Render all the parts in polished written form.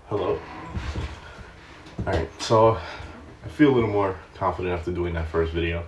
Hello. Alright, so I feel a little more confident after doing that first video.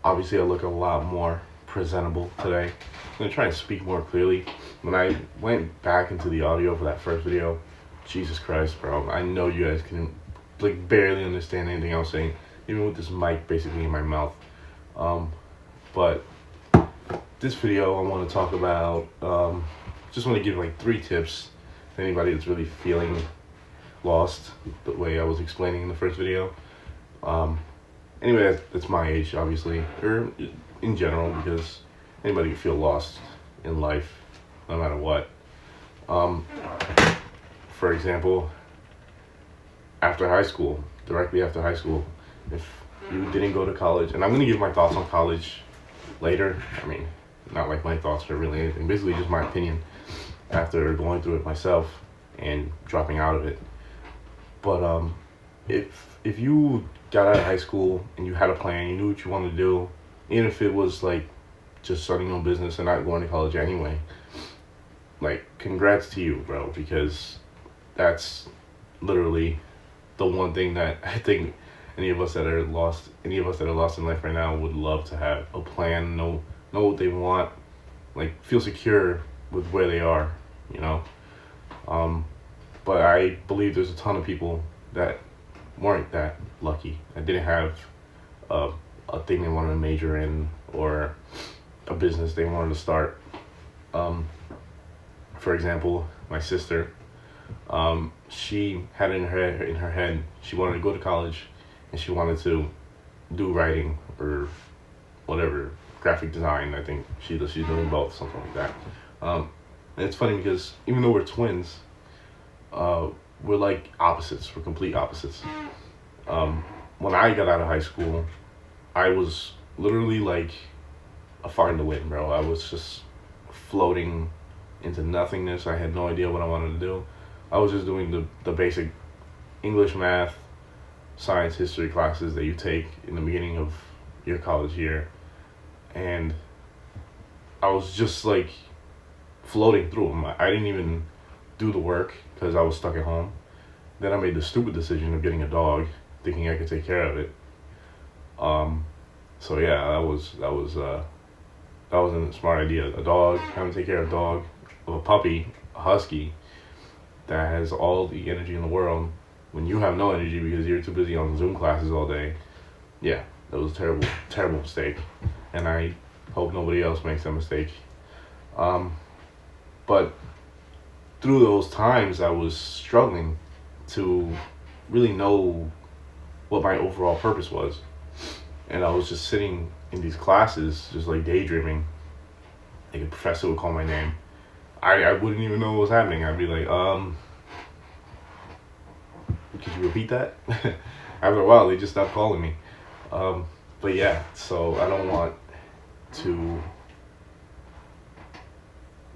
Obviously, I look a lot more presentable today. I'm going to try and speak more clearly. When I went back into the audio for that first video, Jesus Christ, bro, I know you guys can barely understand anything I was saying, even with this mic basically in my mouth. But this video, I want to talk about, just want to give like 3 tips to anybody that's really feeling lost the way I was explaining in the first video. Anyway, that's my age, obviously, or in general, because anybody can feel lost in life, no matter what. For example, after high school, directly after high school, if you didn't go to college, and I'm going to give my thoughts on college later. I mean, not like my thoughts are really anything, basically just my opinion after going through it myself and dropping out of it. But if you got out of high school and you had a plan, you knew what you wanted to do, even if it was like just starting your own business and not going to college anyway, like, congrats to you, bro, because that's literally the one thing that I think any of us that are lost in life right now would love to have: a plan, know what they want, like feel secure with where they are, you know. But I believe there's a ton of people that weren't that lucky. I didn't have a thing they wanted to major in or a business they wanted to start. For example, my sister, she had in her head she wanted to go to college and she wanted to do writing or whatever, graphic design. I think she's doing both, something like that. And it's funny because even though we're twins, we're like opposites. We're complete opposites. When I got out of high school, I was literally like a fart in the wind, bro. I was just floating into nothingness. I had no idea what I wanted to do. I was just doing the basic English, math, science, history classes that you take in the beginning of your college year. And I was just like floating through them. I didn't even do the work because I was stuck at home. Then I made the stupid decision of getting a dog, thinking I could take care of it. So yeah, that wasn't a smart idea. A dog, having to take care of a dog, of a puppy, a husky, that has all the energy in the world when you have no energy because you're too busy on Zoom classes all day. Yeah, that was a terrible mistake, and I hope nobody else makes that mistake. But through those times, I was struggling to really know what my overall purpose was. And I was just sitting in these classes, just like daydreaming. Like a professor would call my name. I wouldn't even know what was happening. I'd be like, could you repeat that? After a while, they just stopped calling me. But yeah, so I don't want to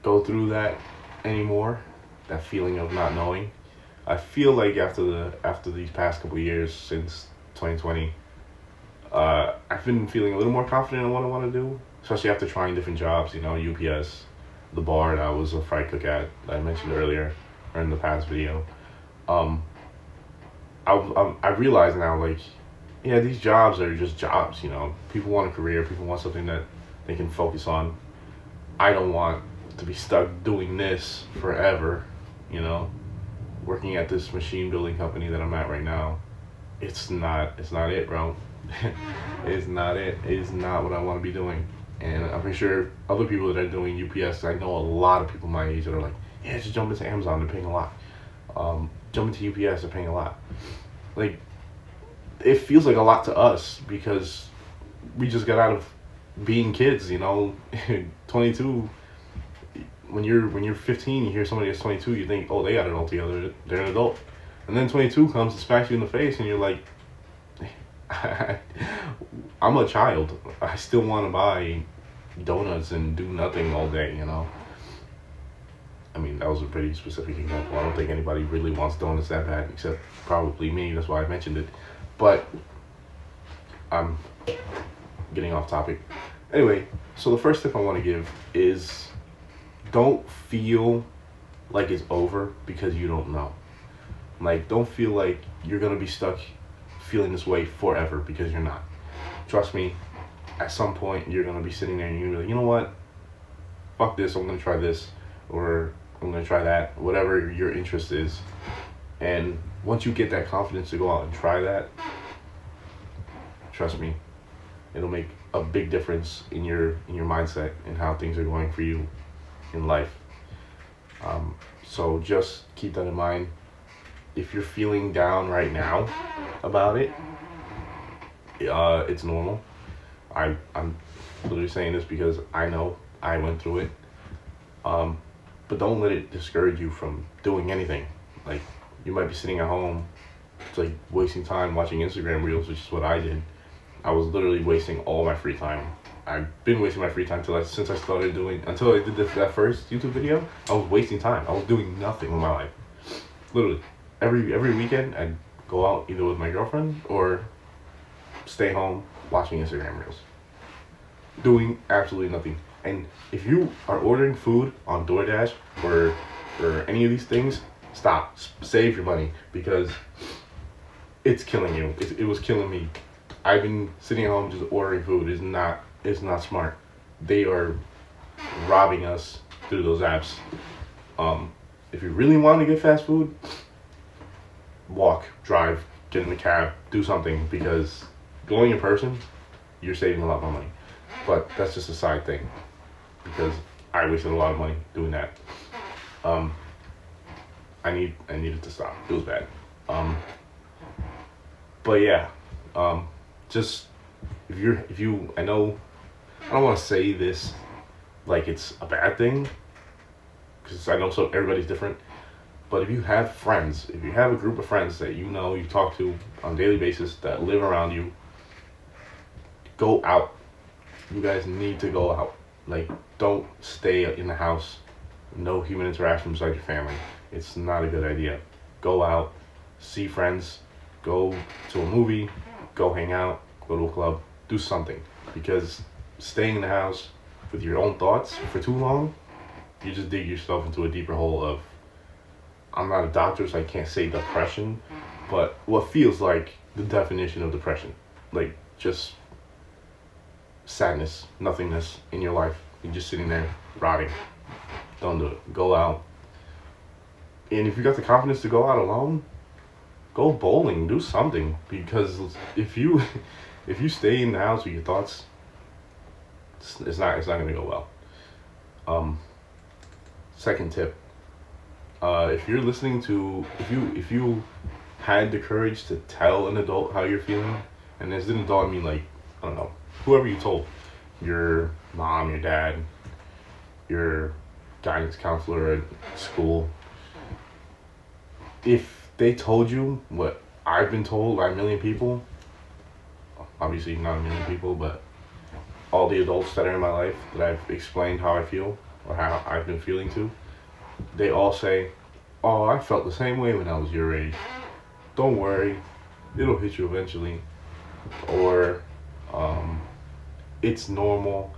go through that anymore, that feeling of not knowing. I feel like after these past couple of years, since 2020, I've been feeling a little more confident in what I want to do, especially after trying different jobs, you know, UPS, the bar that I was a fry cook at, that I mentioned earlier, or in the past video. I realize now, like, yeah, these jobs are just jobs, you know. People want a career, people want something that they can focus on. I don't want to be stuck doing this forever, you know. Working at this machine building company that I'm at right now, it's not it, bro. It's not it. It is not what I want to be doing. And I'm pretty sure other people that are doing UPS, I know a lot of people my age that are like, yeah, just jump into Amazon, they're paying a lot. Jump into UPS, they're paying a lot. Like, it feels like a lot to us because we just got out of being kids, you know. 22, when you're 15, you hear somebody that's 22, you think, oh, they got it all together, they're an adult. And then 22 comes and smacks you in the face and you're like, I'm a child. I still want to buy donuts and do nothing all day, you know. I mean, that was a pretty specific example. I don't think anybody really wants donuts that bad, except probably me. That's why I mentioned it. But I'm getting off topic. Anyway, so the first tip I want to give is don't feel like it's over because you don't know. Like, don't feel like you're gonna be stuck feeling this way forever, because you're not. Trust me, at some point you're gonna be sitting there and you're gonna be like, you know what? Fuck this, I'm gonna try this, or I'm gonna try that, whatever your interest is. And once you get that confidence to go out and try that, trust me, it'll make a big difference in your mindset and how things are going for you in life. So just keep that in mind. If you're feeling down right now about it, it's normal. I'm literally saying this because I know I went through it. But don't let it discourage you from doing anything. Like, you might be sitting at home, it's like wasting time watching Instagram reels, which is what I did. I was literally wasting all my free time. I've been wasting my free time since I started doing, until I did that first YouTube video. I was wasting time. I was doing nothing with my life. Literally, every weekend I'd go out either with my girlfriend or stay home watching Instagram reels, doing absolutely nothing. And if you are ordering food on DoorDash or any of these things, stop. Save your money, because it's killing you. It was killing me. I've been sitting at home just ordering food. It's not smart. They are robbing us through those apps. If you really want to get fast food, walk, drive, get in a cab, do something, because going in person, you're saving a lot more money. But that's just a side thing, because I wasted a lot of money doing that. I needed to stop. It was bad. But yeah, just if you I know I don't want to say this like it's a bad thing, because I know everybody's different. But if you have friends, if you have a group of friends that you talk to on a daily basis that live around you, go out. You guys need to go out. Like, don't stay in the house. No human interaction besides your family. It's not a good idea. Go out, see friends, go to a movie, go hang out, go to a club, do something. Because staying in the house with your own thoughts for too long, you just dig yourself into a deeper hole of, I'm not a doctor, so I can't say depression, but what feels like the definition of depression. Like, just sadness, nothingness in your life. You're just sitting there rotting. Don't do it. Go out. And if you got the confidence to go out alone, go bowling, do something. Because if you stay in the house with your thoughts, it's not gonna go well. Second tip. If you're listening to, if you had the courage to tell an adult how you're feeling, and as an adult I mean, like, I don't know, whoever you told, your mom, your dad, your guidance counselor at school, if they told you what I've been told by a million people, obviously not a million people, but all the adults that are in my life that I've explained how I feel or how I've been feeling to, they all say, oh, I felt the same way when I was your age. Don't worry, it'll hit you eventually. Or, it's normal.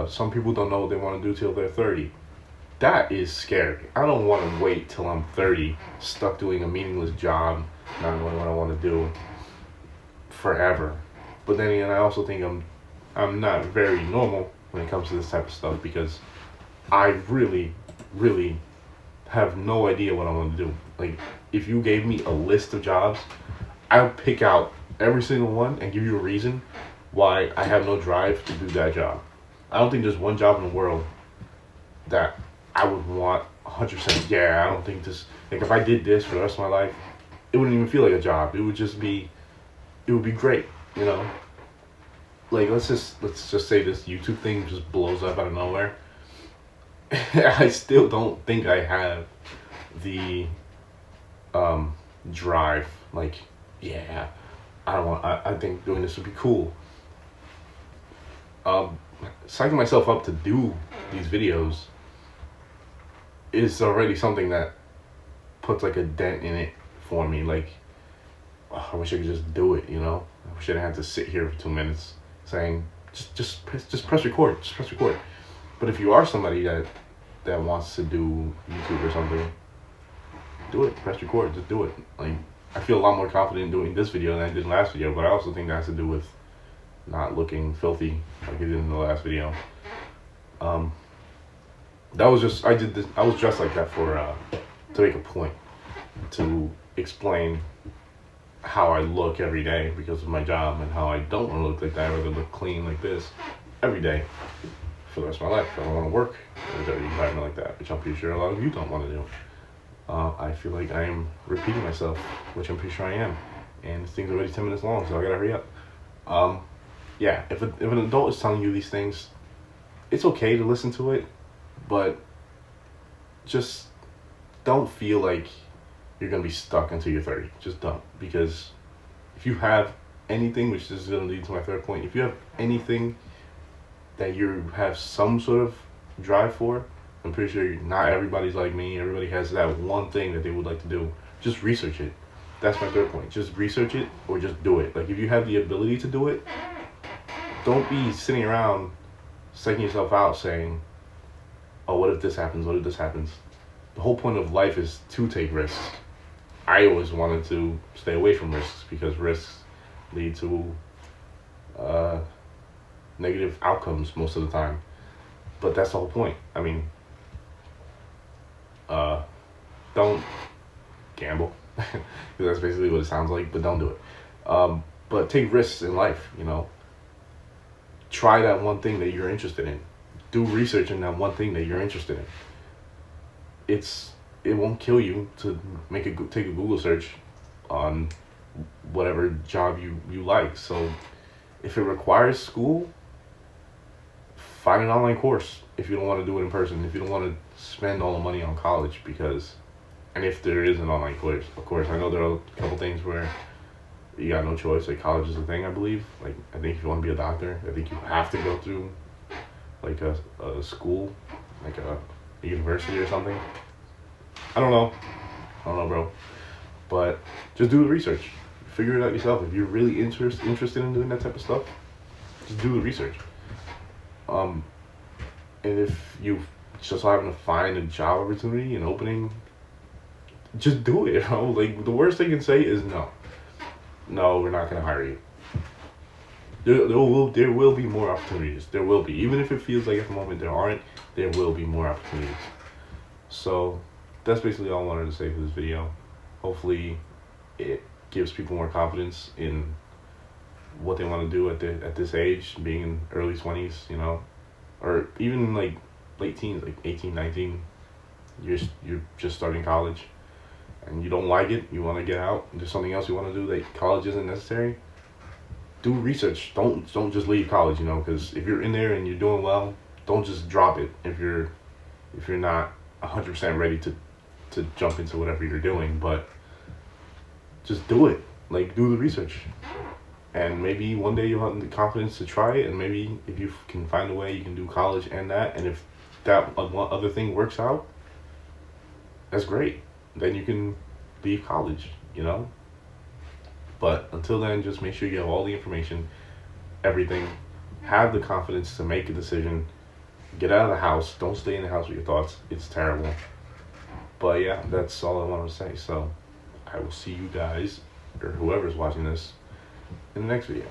Some people don't know what they want to do till they're 30. That is scary. I don't want to wait till I'm 30, stuck doing a meaningless job, not knowing what I want to do forever. But then again, I also think I'm not very normal when it comes to this type of stuff, because I really, really have no idea what I want to do. Like, if you gave me a list of jobs, I would pick out every single one and give you a reason why I have no drive to do that job. I don't think there's one job in the world that I would want 100%. Yeah, I don't think this, like, if I did this for the rest of my life, it wouldn't even feel like a job. It would be great, you know? Like, let's just say this YouTube thing just blows up out of nowhere. I still don't think I have the drive. Like, yeah, I think doing this would be cool. Psyching myself up to do these videos is already something that puts like a dent in it for me. Like, oh, I wish I could just do it, you know? I wish I didn't have to sit here for 2 minutes saying, just press record, just press record. But if you are somebody that that wants to do YouTube or something, do it. Press record. Just do it. Like, I feel a lot more confident doing this video than I did last video, but I also think that has to do with not looking filthy like I did in the last video. That was just, I did this, I was dressed like that for, to make a point, to explain how I look every day because of my job and how I don't want to look like that. I'd rather look clean like this every day for the rest of my life. I don't want to work in a dirty environment like that, which I'm pretty sure a lot of you don't want to do. I feel like I am repeating myself, which I'm pretty sure I am. And this thing's already 10 minutes long, so I gotta hurry up. Yeah, if an adult is telling you these things, it's okay to listen to it, but just don't feel like you're gonna be stuck until you're 30. Just don't. Because if you have anything, which is gonna lead to my third point, if you have anything that you have some sort of drive for, I'm pretty sure not everybody's like me. Everybody has that one thing that they would like to do. Just research it. That's my third point. Just research it or just do it. Like, if you have the ability to do it, don't be sitting around psyching yourself out saying, oh, what if this happens? What if this happens? The whole point of life is to take risks. I always wanted to stay away from risks because risks lead to negative outcomes most of the time. But that's the whole point. I mean, don't gamble. That's basically what it sounds like, but don't do it. But take risks in life, you know. Try that one thing that you're interested in. Do research in that one thing that you're interested in. It won't kill you to take a Google search on whatever job you like. So if it requires school, find an online course if you don't want to do it in person, if you don't want to spend all the money on college, and if there is an online course, of course, I know there are a couple things where you got no choice, like college is a thing, I believe. Like, I think if you want to be a doctor, I think you have to go through like a school, like a university or something. I don't know, bro. But just do the research. Figure it out yourself. If you're really interested in doing that type of stuff, just do the research. And if you just happen to find a job opportunity, an opening, just do it. You know? Like, the worst they can say is no. No, we're not gonna hire you. There will be more opportunities. There will be, even if it feels like at the moment there aren't. There will be more opportunities. So that's basically all I wanted to say for this video. Hopefully, it gives people more confidence in what they want to do at this age, being in early 20s, you know, or even like late teens, like 18, 19. You're just starting college, and you don't like it. You want to get out. There's something else you want to do that college isn't necessary. Do research. Don't just leave college, you know, because if you're in there and you're doing well, don't just drop it if you're not 100% ready to jump into whatever you're doing. But just do it. Like, do the research, and maybe one day you'll have the confidence to try it. And maybe if you can find a way, you can do college and that. And if that other thing works out, that's great. Then you can leave college, you know. But until then, just make sure you have all the information, everything. Have the confidence to make a decision. Get out of the house. Don't stay in the house with your thoughts. It's terrible. But yeah, that's all I wanted to say. So I will see you guys, or whoever's watching this, in the next video.